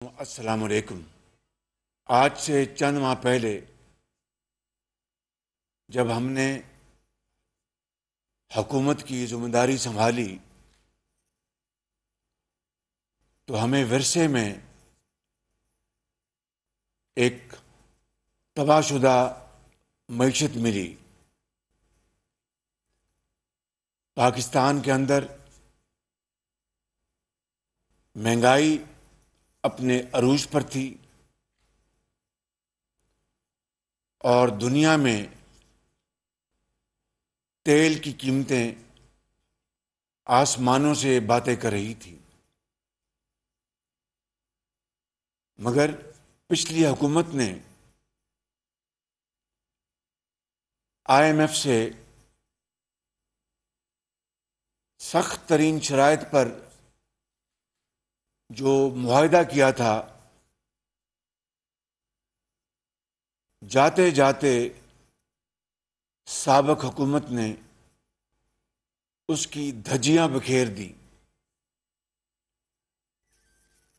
السلام علیکم۔ آج سے چند ماہ پہلے جب ہم نے حکومت کی ذمہ داری سنبھالی تو ہمیں ورثے میں ایک تباہ شدہ معیشت ملی۔ پاکستان کے اندر مہنگائی اپنے عروج پر تھی اور دنیا میں تیل کی قیمتیں آسمانوں سے باتیں کر رہی تھی، مگر پچھلی حکومت نے IMF سے سخت ترین شرائط پر جو معاہدہ کیا تھا، جاتے جاتے سابق حکومت نے اس کی دھجیاں بکھیر دی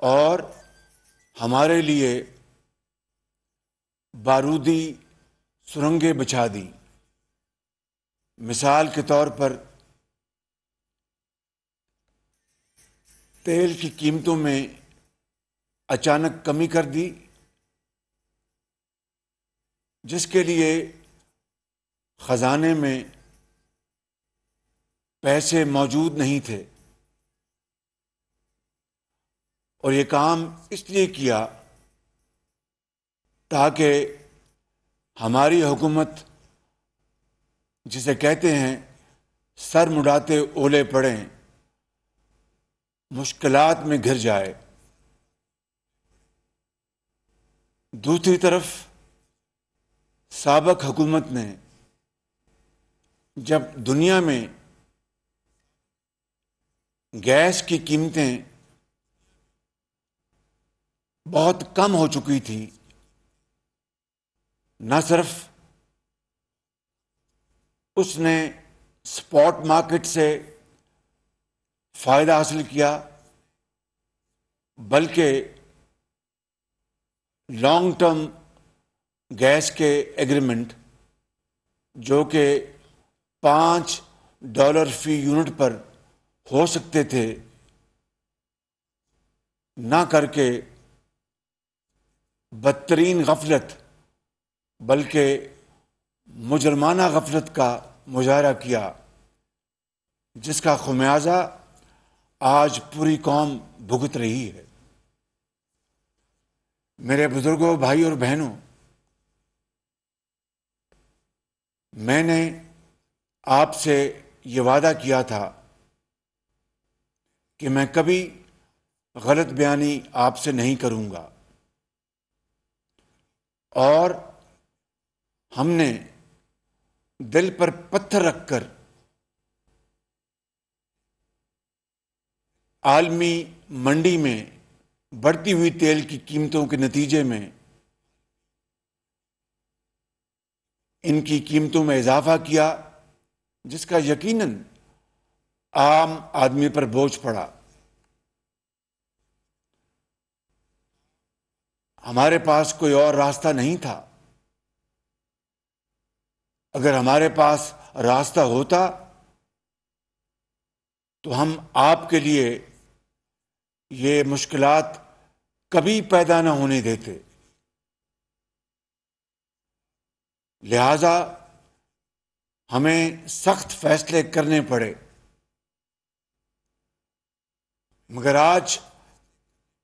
اور ہمارے لیے بارودی سرنگیں بچھا دی۔ مثال کے طور پر تیل کی قیمتوں میں اچانک کمی کر دی، جس کے لیے خزانے میں پیسے موجود نہیں تھے، اور یہ کام اس لیے کیا تاکہ ہماری حکومت، جسے کہتے ہیں سر مڑاتے اولے پڑیں، مشکلات میں گھر جائے۔ دوسری طرف سابق حکومت نے جب دنیا میں گیس کی قیمتیں بہت کم ہو چکی تھی، نہ صرف اس نے اسپاٹ مارکیٹ سے فائدہ حاصل کیا، بلکہ لانگ ٹرم گیس کے ایگریمنٹ جو کہ $5 فی یونٹ پر ہو سکتے تھے، نہ کر کے بدترین غفلت بلکہ مجرمانہ غفلت کا مظاہرہ کیا، جس کا خمیازہ آج پوری قوم بھگت رہی ہے۔ میرے بزرگوں، بھائی اور بہنوں، میں نے آپ سے یہ وعدہ کیا تھا کہ میں کبھی غلط بیانی آپ سے نہیں کروں گا، اور ہم نے دل پر پتھر رکھ کر عالمی منڈی میں بڑھتی ہوئی تیل کی قیمتوں کے نتیجے میں ان کی قیمتوں میں اضافہ کیا، جس کا یقیناً عام آدمی پر بوجھ پڑا۔ ہمارے پاس کوئی اور راستہ نہیں تھا۔ اگر ہمارے پاس راستہ ہوتا تو ہم آپ کے لیے یہ مشکلات کبھی پیدا نہ ہونے دیتے۔ لہذا ہمیں سخت فیصلے کرنے پڑے، مگر آج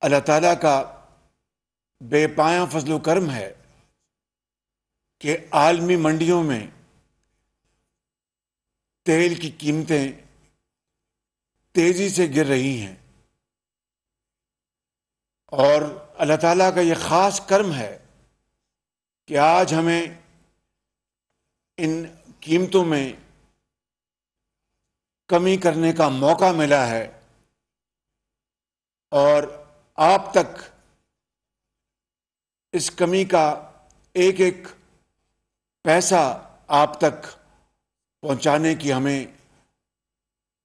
اللہ تعالیٰ کا بے پایاں فضل و کرم ہے کہ عالمی منڈیوں میں تیل کی قیمتیں تیزی سے گر رہی ہیں، اور اللہ تعالیٰ کا یہ خاص کرم ہے کہ آج ہمیں ان قیمتوں میں کمی کرنے کا موقع ملا ہے، اور آپ تک اس کمی کا ایک ایک پیسہ آپ تک پہنچانے کی ہمیں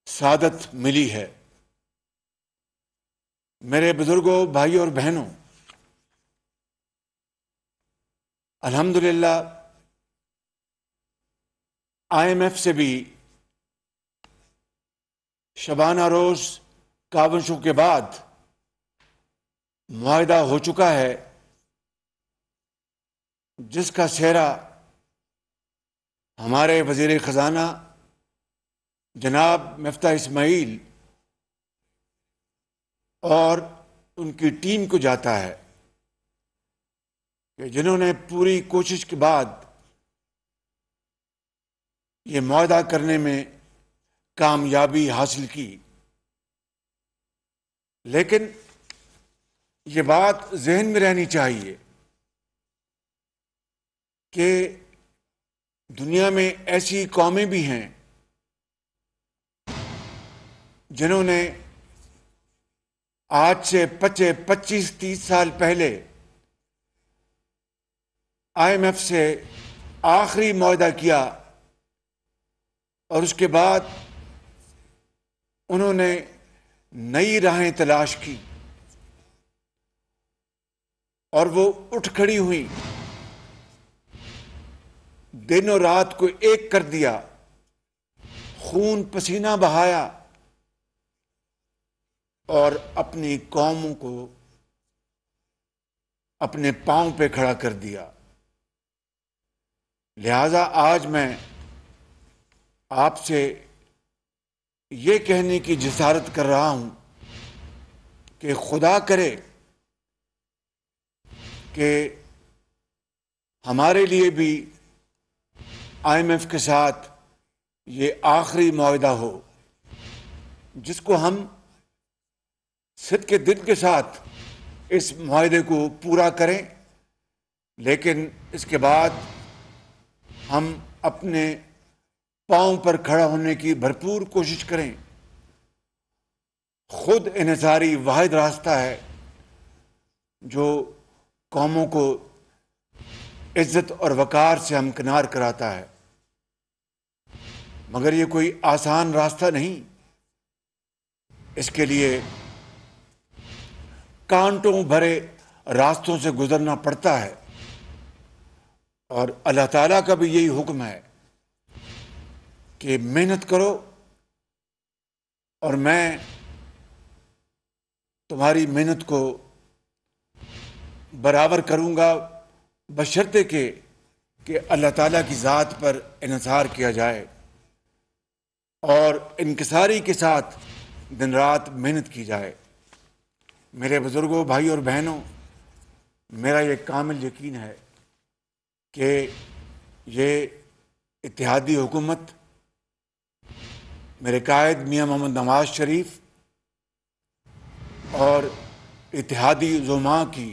سعادت ملی ہے۔ میرے بزرگوں، بھائی اور بہنوں، الحمدللہ IMF سے بھی شبانہ روز کاوشوں کے بعد معاہدہ ہو چکا ہے، جس کا سہرا ہمارے وزیر خزانہ جناب مفتاح اسماعیل اور ان کی ٹیم کو جاتا ہے، کہ جنہوں نے پوری کوشش کے بعد یہ معاہدہ کرنے میں کامیابی حاصل کی۔ لیکن یہ بات ذہن میں رہنی چاہیے کہ دنیا میں ایسی قومیں بھی ہیں جنہوں نے آج سے 25-30 سال پہلے IMF سے آخری معاہدہ کیا، اور اس کے بعد انہوں نے نئی راہیں تلاش کی اور وہ اٹھ کھڑی ہوئی، دن اور رات کو ایک کر دیا، خون پسینہ بہایا اور اپنی قوموں کو اپنے پاؤں پہ کھڑا کر دیا۔ لہذا آج میں آپ سے یہ کہنے کی جسارت کر رہا ہوں کہ خدا کرے کہ ہمارے لیے بھی IMF کے ساتھ یہ آخری معاہدہ ہو، جس کو ہم صدق دل کے ساتھ اس معاہدے کو پورا کریں، لیکن اس کے بعد ہم اپنے پاؤں پر کھڑا ہونے کی بھرپور کوشش کریں۔ خود انحصاری واحد راستہ ہے جو قوموں کو عزت اور وقار سے ہمکنار کراتا ہے، مگر یہ کوئی آسان راستہ نہیں۔ اس کے لیے کانٹوں بھرے راستوں سے گزرنا پڑتا ہے، اور اللہ تعالیٰ کا بھی یہی حکم ہے کہ محنت کرو اور میں تمہاری محنت کو برابر کروں گا، بشرطے کہ اللہ تعالیٰ کی ذات پر انحصار کیا جائے اور انکساری کے ساتھ دن رات محنت کی جائے۔ میرے بزرگوں، بھائی اور بہنوں، میرا یہ کامل یقین ہے کہ یہ اتحادی حکومت میرے قائد میاں محمد نواز شریف اور اتحادی زعماء کی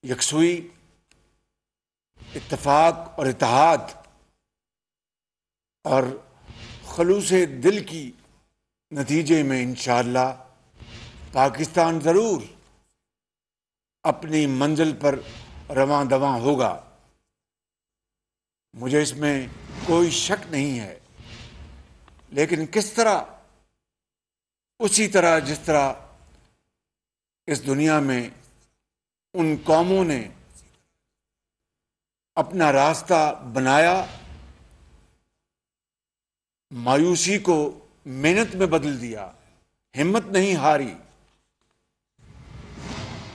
یکسوئی، اتفاق اور اتحاد اور خلوص دل کی نتیجے میں انشاءاللہ پاکستان ضرور اپنی منزل پر رواں دواں ہوگا، مجھے اس میں کوئی شک نہیں ہے۔ لیکن کس طرح؟ اسی طرح جس طرح اس دنیا میں ان قوموں نے اپنا راستہ بنایا، مایوسی کو محنت میں بدل دیا، ہمت نہیں ہاری۔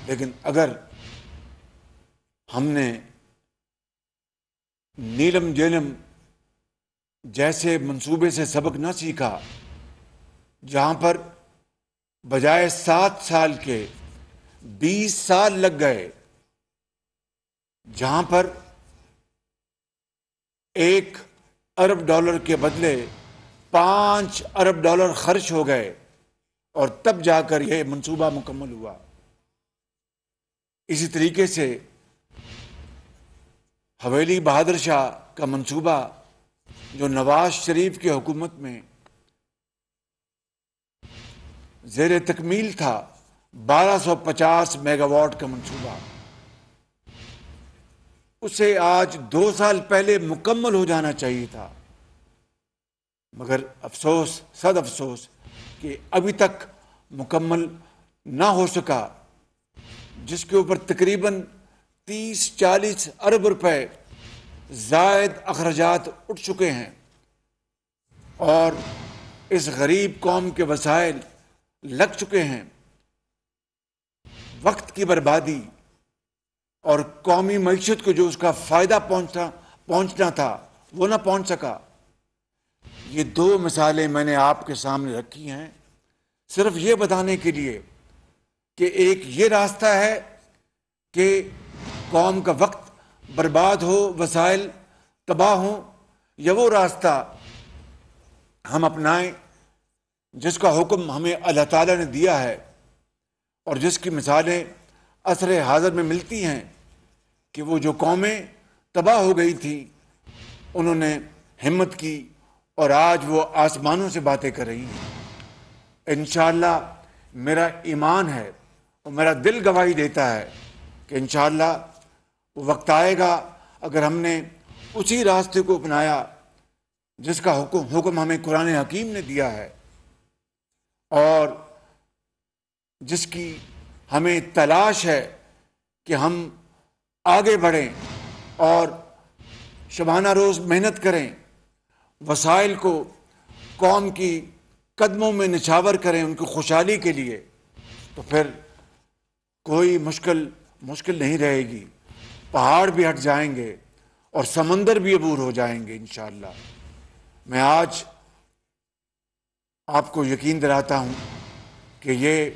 لیکن اگر ہم نے نیلم جیلم جیسے منصوبے سے سبق نہ سیکھا، جہاں پر بجائے 7 سال کے 20 سال لگ گئے، جہاں پر $1 ارب کے بدلے $5 ارب خرچ ہو گئے، اور تب جا کر یہ منصوبہ مکمل ہوا۔ اسی طریقے سے حویلی بہادر شاہ کا منصوبہ جو نواز شریف کی حکومت میں زیر تکمیل تھا، 1250 میگا واٹ کا منصوبہ، اسے آج 2 سال پہلے مکمل ہو جانا چاہیے تھا، مگر افسوس، صد افسوس کہ ابھی تک مکمل نہ ہو سکا، جس کے اوپر تقریباً 30-40 ارب روپے زائد اخراجات اٹھ چکے ہیں، اور اس غریب قوم کے وسائل لگ چکے ہیں۔ وقت کی بربادی اور قومی معیشت کو جو اس کا فائدہ پہنچنا تھا وہ نہ پہنچ سکا۔ یہ دو مثالیں میں نے آپ کے سامنے رکھی ہیں صرف یہ بتانے کے لیے کہ ایک یہ راستہ ہے کہ قوم کا وقت برباد ہو، وسائل تباہ ہوں، یا وہ راستہ ہم اپنائیں جس کا حکم ہمیں اللہ تعالیٰ نے دیا ہے، اور جس کی مثالیں عصر حاضر میں ملتی ہیں کہ وہ جو قومیں تباہ ہو گئی تھیں انہوں نے ہمت کی اور آج وہ آسمانوں سے باتیں کر رہی ہیں۔ انشاءاللہ میرا ایمان ہے اور میرا دل گواہی دیتا ہے کہ انشاءاللہ وہ وقت آئے گا، اگر ہم نے اسی راستے کو اپنایا جس کا حکم ہمیں قرآن حکیم نے دیا ہے، اور جس کی ہمیں تلاش ہے کہ ہم آگے بڑھیں اور شبانہ روز محنت کریں، وسائل کو قوم کی قدموں میں نچھاور کریں ان کی خوشحالی کے لیے، تو پھر کوئی مشکل نہیں رہے گی۔ پہاڑ بھی ہٹ جائیں گے اور سمندر بھی عبور ہو جائیں گے انشاءاللہ۔ میں آج آپ کو یقین دلاتا ہوں کہ یہ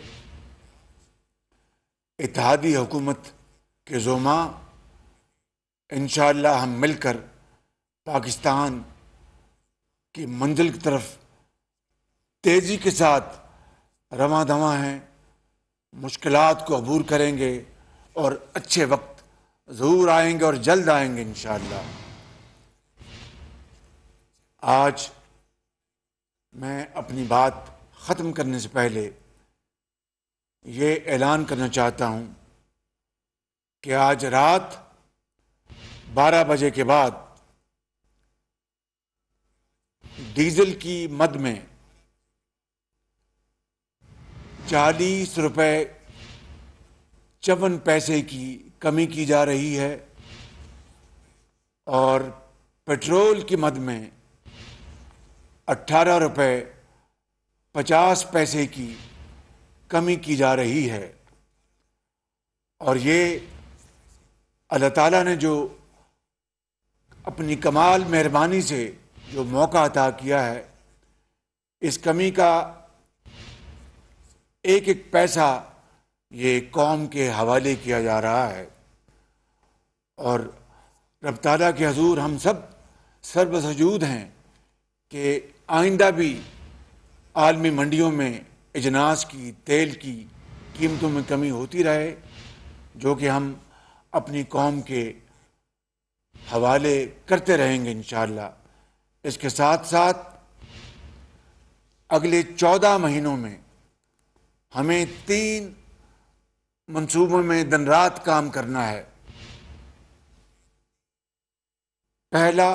اتحادی حکومت کے زعماء انشاءاللہ ہم مل کر پاکستان کی منزل کی طرف تیزی کے ساتھ رواں دواں ہیں، مشکلات کو عبور کریں گے اور اچھے وقت ضرور آئیں گے اور جلد آئیں گے انشاءاللہ۔ آج میں اپنی بات ختم کرنے سے پہلے یہ اعلان کرنا چاہتا ہوں کہ آج رات 12 بجے کے بعد ڈیزل کی مد میں 40 روپے 54 پیسے کی کمی کی جا رہی ہے، اور پیٹرول کی مد میں 18 روپے 50 پیسے کی کمی کی جا رہی ہے۔ اور یہ اللہ تعالیٰ نے جو اپنی کمال مہربانی سے جو موقع عطا کیا ہے، اس کمی کا ایک ایک پیسہ یہ قوم کے حوالے کیا جا رہا ہے، اور رب تعالیٰ کے حضور ہم سب سربسجود ہیں کہ آئندہ بھی عالمی منڈیوں میں اجناس کی، تیل کی قیمتوں میں کمی ہوتی رہے، جو کہ ہم اپنی قوم کے حوالے کرتے رہیں گے انشاءاللہ۔ اس کے ساتھ ساتھ اگلے 14 مہینوں میں ہمیں 3 منصوبوں میں دن رات کام کرنا ہے۔ پہلا،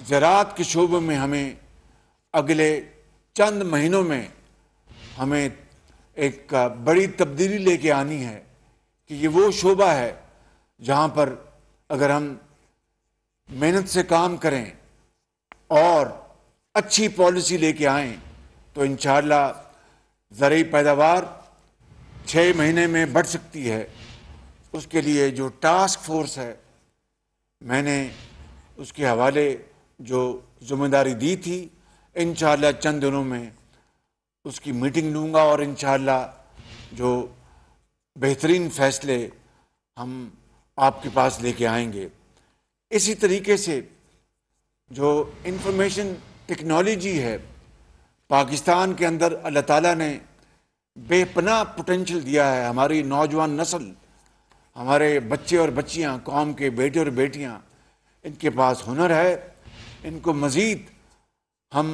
زراعت کے شعبے میں ہمیں اگلے چند مہینوں میں ہمیں ایک بڑی تبدیلی لے کے آنی ہے کہ یہ وہ شعبہ ہے جہاں پر اگر ہم محنت سے کام کریں اور اچھی پالیسی لے کے آئیں تو انشاءاللہ زرعی پیداوار 6 مہینے میں بڑھ سکتی ہے۔ اس کے لیے جو ٹاسک فورس ہے، میں نے اس کے حوالے جو ذمہ داری دی تھی، انشاءاللہ چند دنوں میں اس کی میٹنگ لوں گا، اور انشاءاللہ جو بہترین فیصلے ہم آپ کے پاس لے کے آئیں گے۔ اسی طریقے سے جو انفارمیشن ٹیکنالوجی ہے، پاکستان کے اندر اللہ تعالیٰ نے بے پناہ پوٹینشل دیا ہے۔ ہماری نوجوان نسل، ہمارے بچے اور بچیاں، قوم کے بیٹے اور بیٹیاں، ان کے پاس ہنر ہے۔ ان کو مزید ہم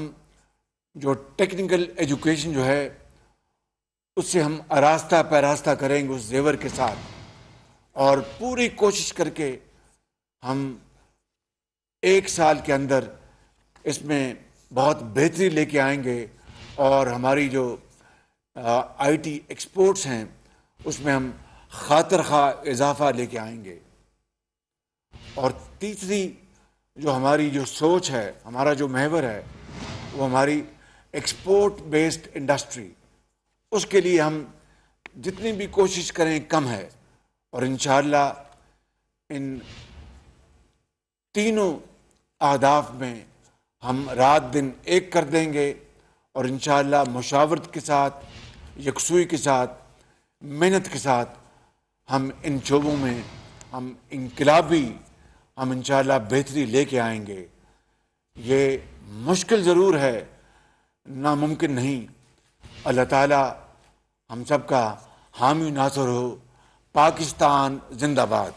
جو ٹیکنیکل ایجوکیشن جو ہے اس سے ہم آراستہ پیراستہ کریں گے اس زیور کے ساتھ، اور پوری کوشش کر کے ہم 1 سال کے اندر اس میں بہت بہتری لے کے آئیں گے، اور ہماری جو آئی ٹی ایکسپورٹس ہیں اس میں ہم خاطر خواہ اضافہ لے کے آئیں گے۔ اور تیسری جو ہماری جو سوچ ہے، ہمارا جو محور ہے، وہ ہماری ایکسپورٹ بیسڈ انڈسٹری، اس کے لیے ہم جتنی بھی کوشش کریں کم ہے، اور انشاءاللہ ان تینوں اہداف میں ہم رات دن ایک کر دیں گے، اور انشاءاللہ مشاورت کے ساتھ، یکسوئی کے ساتھ، محنت کے ساتھ ہم ان شعبوں میں ہم انقلابی ہم انشاءاللہ بہتری لے کے آئیں گے۔ یہ مشکل ضرور ہے، ناممکن نہیں۔ اللہ تعالیٰ ہم سب کا حامی ناصر ہو۔ پاکستان زندہ باد۔